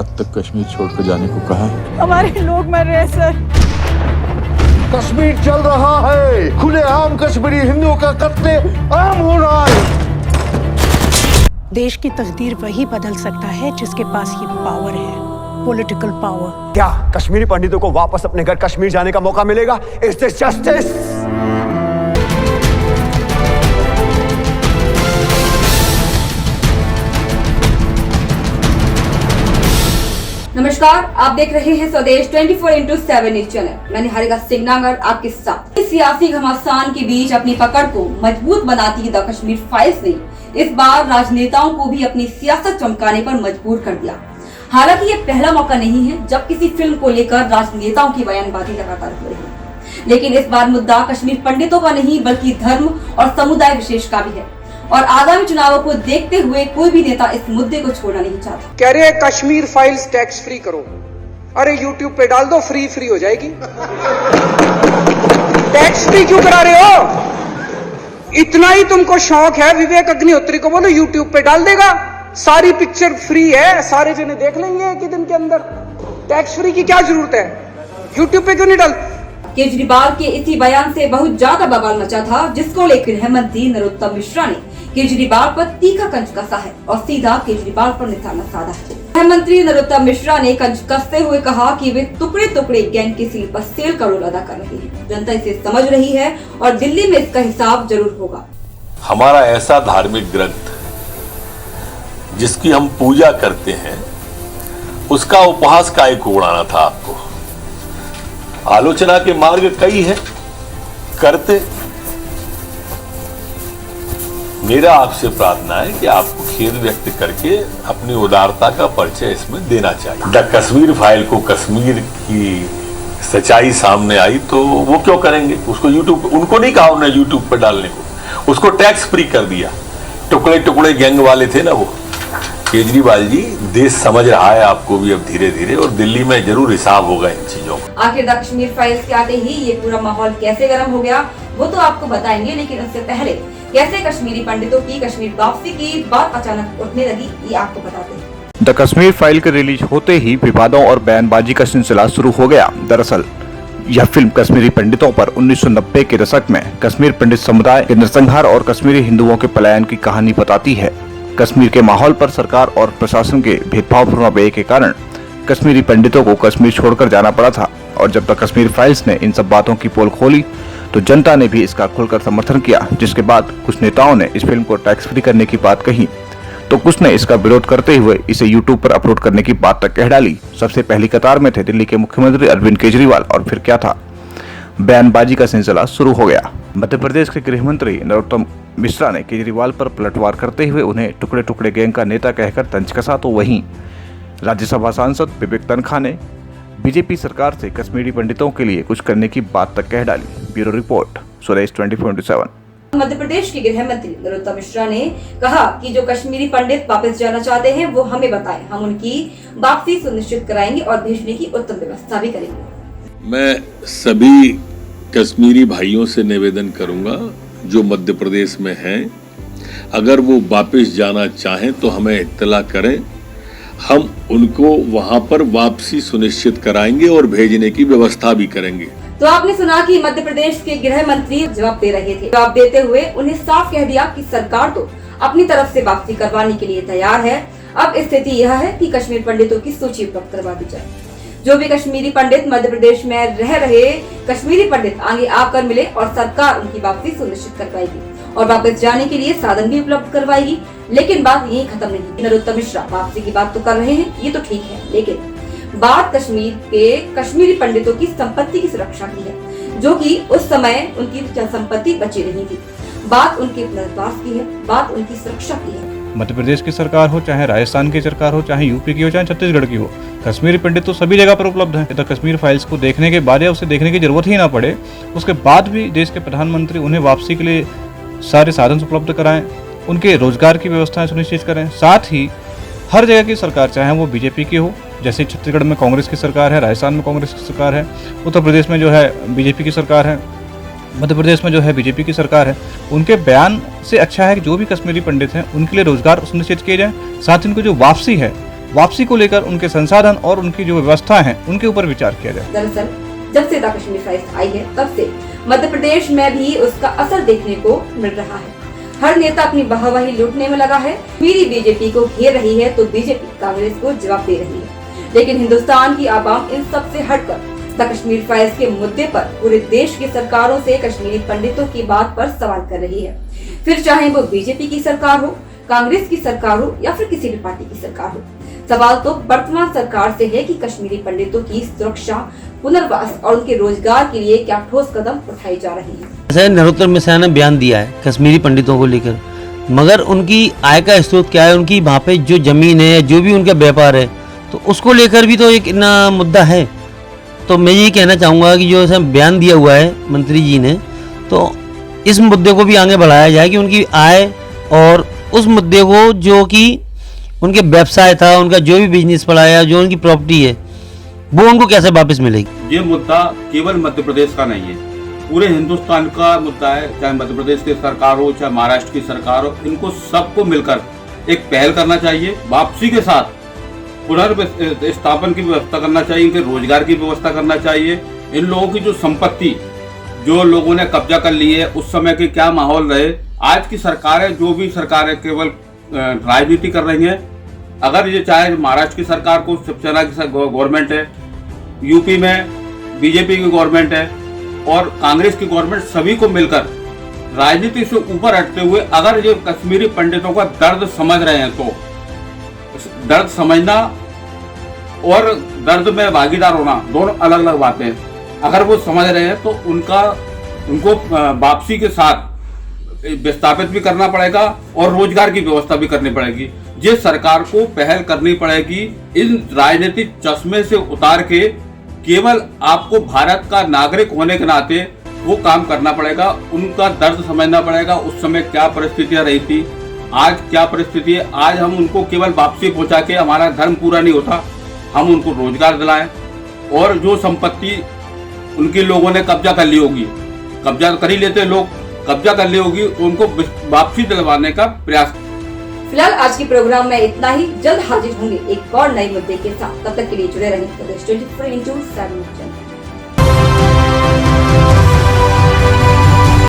रात तक कश्मीर छोड़कर जाने को कहा है। हमारे लोग मर रहे हैं सर। कश्मीर चल रहा है, खुलेआम कश्मीरी हिंदुओं का कत्ले आम हो रहा है। देश की तकदीर वही बदल सकता है जिसके पास ये पावर है, पॉलिटिकल पावर। क्या कश्मीरी पंडितों को वापस अपने घर कश्मीर जाने का मौका मिलेगा? Is this justice? नमस्कार, आप देख रहे हैं स्वदेश 24/7 न्यूज चैनल। मैं निहारिका सिंह नागर आपके साथ। इस सियासी घमासान के बीच अपनी पकड़ को मजबूत बनाती द कश्मीर फाइल्स ने इस बार राजनेताओं को भी अपनी सियासत चमकाने पर मजबूर कर दिया। हालांकि ये पहला मौका नहीं है जब किसी फिल्म को लेकर राजनेताओं की बयानबाजी लगातार हो रही है, लेकिन इस बार मुद्दा कश्मीर पंडितों का नहीं बल्कि धर्म और समुदाय विशेष का भी है और आगामी चुनावों को देखते हुए कोई भी नेता इस मुद्दे को छोड़ना नहीं चाहता। कह रहे हैं कश्मीर फाइल्स टैक्स फ्री करो। अरे यूट्यूब पे डाल दो, फ्री हो जाएगी। टैक्स फ्री क्यों करा रहे हो? इतना ही तुमको शौक है, विवेक अग्निहोत्री को बोलो यूट्यूब पे डाल देगा, सारी पिक्चर फ्री है, सारे जने देख लेंगे एक ही दिन के अंदर। टैक्स फ्री की क्या जरूरत है? यूट्यूब पे क्यों नहीं डाल? केजरीवाल के इसी बयान से बहुत ज्यादा बवाल मचा था, जिसको लेकर गृह मंत्री नरोत्तम मिश्रा ने केजरीवाल पर तीखा कंच कसा है और सीधा केजरीवाल पर निशाना साधा है। गृह मंत्री नरोत्तम मिश्रा ने कंच कसते हुए कहा कि वे टुकड़े टुकड़े गैंग की सील पर सेल करोड़ अदा कर रहे हैं। जनता इसे समझ रही है और दिल्ली में इसका हिसाब जरूर होगा। हमारा ऐसा धार्मिक ग्रंथ जिसकी हम पूजा करते हैं, उसका उपहास काहे को उड़ाना था आपको? आलोचना के मार्ग कई है, करते। मेरा आपसे प्रार्थना है कि आपको खेद व्यक्त करके अपनी उदारता का परिचय इसमें देना चाहिए। द कश्मीर फाइल को कश्मीर की सच्चाई सामने आई तो वो क्यों करेंगे? उसको यूट्यूब, उनको नहीं कहा उन्होंने यूट्यूब पर डालने को, उसको टैक्स फ्री कर दिया। टुकड़े टुकड़े गैंग वाले थे ना वो। केजरीवाल जी, देश समझ रहा है आपको भी अब धीरे धीरे, और दिल्ली में जरूर हिसाब होगा इन चीजों का। आखिर द कश्मीर फाइल्स के आते ही ये पूरा माहौल कैसे गर्म हो गया वो तो आपको बताएंगे, लेकिन उससे पहले कैसे कश्मीरी पंडितों की कश्मीर वापसी की बात अचानक उठने लगी ये आपको बताते हैं। द कश्मीर फाइल के रिलीज होते ही विवादों और बयानबाजी का सिलसिला शुरू हो गया। दरअसल यह फिल्म कश्मीरी पंडितों पर 1990 के दशक में कश्मीर पंडित समुदाय के नरसंहार और कश्मीरी हिंदुओं के पलायन की कहानी बताती है। कश्मीर के माहौल पर सरकार और प्रशासन के भेदभावपूर्ण रवैये के कारण कश्मीरी पंडितों को कश्मीर छोड़कर जाना पड़ा था, और जब तक कश्मीर फाइल्स ने इन सब बातों की पोल खोली तो जनता ने भी इसका खुलकर समर्थन किया, जिसके बाद कुछ नेताओं ने इस फिल्म को टैक्स फ्री करने की बात कही तो कुछ ने इसका विरोध करते हुए इसे यूट्यूब पर अपलोड करने की बात तक कह डाली। सबसे पहली कतार में थे दिल्ली के मुख्यमंत्री अरविंद केजरीवाल, और फिर क्या था, बयानबाजी का सिलसिला शुरू हो गया। मध्य प्रदेश के गृह मंत्री नरोत्तम मिश्रा ने केजरीवाल पर पलटवार करते हुए उन्हें टुकड़े टुकड़े गैंग का नेता कहकर तंज कसा, तो वहीं राज्यसभा सांसद विवेक तन्खा ने बीजेपी सरकार से कश्मीरी पंडितों के लिए कुछ करने की बात तक कह डाली। ब्यूरो रिपोर्ट, स्वदेश 24/7। मध्य प्रदेश के गृह मंत्री नरोत्तम मिश्रा ने कहा कि जो कश्मीरी पंडित वापस जाना चाहते हैं वो हमें बताएं, हम उनकी वापसी सुनिश्चित कराएंगे और भेजने की उत्तम व्यवस्था भी करेंगे। मैं सभी कश्मीरी भाइयों से निवेदन करूंगा जो मध्य प्रदेश में हैं, अगर वो वापस जाना चाहें तो हमें इत्तला करें, हम उनको वहां पर वापसी सुनिश्चित कराएंगे और भेजने की व्यवस्था भी करेंगे। तो आपने सुना कि मध्य प्रदेश के गृह मंत्री जवाब दे रहे थे। जवाब देते हुए उन्हें साफ कह दिया कि सरकार तो अपनी तरफ से वापसी करवाने के लिए तैयार है। अब स्थिति यह है कि कश्मीर पंडितों की सूची उपलब्ध करवा दी जाए। जो भी कश्मीरी पंडित मध्य प्रदेश में रह रहे कश्मीरी पंडित आगे आकर मिले और सरकार उनकी वापसी सुनिश्चित करवाएगी और वापस जाने के लिए साधन भी उपलब्ध करवाएगी। लेकिन बात यही खत्म नहीं। नरोत्तम मिश्रा वापसी की बात तो कर रहे हैं, ये तो ठीक है, लेकिन बात कश्मीर के कश्मीरी पंडितों की संपत्ति की सुरक्षा की है, जो कि उस समय उनकी संपत्ति बची नहीं थी। बात उनके पुनर्वास की है, बात उनकी सुरक्षा की है। मध्य प्रदेश की सरकार हो, चाहे राजस्थान की सरकार हो, चाहे यूपी की हो, चाहे छत्तीसगढ़ की हो, कश्मीरी पंडित तो सभी जगह पर उपलब्ध है। तो कश्मीर फाइल्स को देखने के बाद या उसे देखने की जरूरत ही ना पड़े, उसके बाद भी देश के प्रधानमंत्री उन्हें वापसी के लिए सारे साधन उपलब्ध कराएं, उनके रोजगार की व्यवस्थाएं सुनिश्चित करें। साथ ही हर जगह की सरकार, चाहे वो बीजेपी की हो, जैसे छत्तीसगढ़ में कांग्रेस की सरकार है, राजस्थान में कांग्रेस की सरकार है, उत्तर प्रदेश में जो है बीजेपी की सरकार है, मध्य प्रदेश में जो है बीजेपी की सरकार है, उनके बयान से अच्छा है कि जो भी कश्मीरी पंडित हैं उनके लिए रोजगार सुनिश्चित किए जाए। साथ ही उनको जो वापसी है वापसी को लेकर उनके संसाधन और उनकी जो व्यवस्था है उनके ऊपर विचार किया जाए। दरअसल जब से द कश्मीर फाइल्स आई है तब से मध्य प्रदेश में भी उसका असर देखने को मिल रहा है। हर नेता अपनी वाहवाही लूटने में लगा है। मेरी बीजेपी को घेर रही है तो बीजेपी कांग्रेस को जवाब दे रही है। लेकिन हिंदुस्तान की आवाम इन सब से हटकर द कश्मीर फाइल्स के मुद्दे पर पूरे देश की सरकारों से कश्मीरी पंडितों की बात पर सवाल कर रही है। फिर चाहे वो बीजेपी की सरकार हो, कांग्रेस की सरकार हो या फिर किसी भी पार्टी की सरकार हो, सवाल तो वर्तमान सरकार से है कि कश्मीरी पंडितों की सुरक्षा, पुनर्वास और उनके रोजगार के लिए क्या ठोस कदम उठाई जा रही है। जैसे नरोत्तम मिश्रा ने बयान दिया है कश्मीरी पंडितों को लेकर, मगर उनकी आय का स्रोत क्या है, उनकी वहाँ पे जो जमीन है, जो भी उनका व्यापार है, तो उसको लेकर भी तो एक ना मुद्दा है। तो मैं ये कहना चाहूँगा कि जो ऐसा बयान दिया हुआ है मंत्री जी ने, तो इस मुद्दे को भी आगे बढ़ाया जाए कि उनकी आय और उस मुद्दे को जो कि उनके व्यवसाय था, उनका जो भी बिजनेस पड़ा है, जो उनकी प्रॉपर्टी है, वो उनको कैसे वापस मिलेगी। ये मुद्दा केवल मध्य प्रदेश का नहीं है, पूरे हिंदुस्तान का मुद्दा है। चाहे मध्य प्रदेश की सरकार हो, चाहे महाराष्ट्र की सरकार हो, इनको सबको मिलकर एक पहल करना चाहिए। वापसी के साथ पुनर्स्थापन की व्यवस्था करना चाहिए, इनके रोजगार की व्यवस्था करना चाहिए। इन लोगों की जो संपत्ति जो लोगों ने कब्जा कर ली है, उस समय के क्या माहौल रहे। आज की सरकारें, जो भी सरकारें केवल राजनीति कर रही हैं। अगर ये चाहे महाराष्ट्र की सरकार को शिवसेना की गवर्नमेंट है, यूपी में बीजेपी की गवर्नमेंट है और कांग्रेस की गवर्नमेंट, सभी को मिलकर राजनीति से ऊपर हटते हुए अगर ये कश्मीरी पंडितों का दर्द समझ रहे हैं, तो दर्द समझना और दर्द में भागीदार होना दोनों अलग अलग बातें हैं। अगर वो समझ रहे हैं तो उनको वापसी के साथ विस्थापित भी करना पड़ेगा और रोजगार की व्यवस्था भी करनी पड़ेगी। ये सरकार को पहल करनी पड़ेगी, इन राजनीतिक चश्मे से उतार के केवल आपको भारत का नागरिक होने के नाते वो काम करना पड़ेगा। उनका दर्द समझना पड़ेगा, उस समय क्या परिस्थितियां रही थी, आज क्या परिस्थिति है। आज हम उनको केवल वापसी पहुंचा के हमारा धर्म पूरा नहीं होता, हम उनको रोजगार दिलाएं और जो संपत्ति उनके लोगों ने कब्जा कर ली होगी, कब्जा कर ही लेते लोग, कब्जा कर ली होगी, तो उनको वापसी दिलवाने का प्रयास। फिलहाल आज के प्रोग्राम में इतना ही। जल्द हाजिर होंगे एक और नए मुद्दे के साथ। तब तक के लिए जुड़े रहें प्रदेश 24x7 न्यूज़।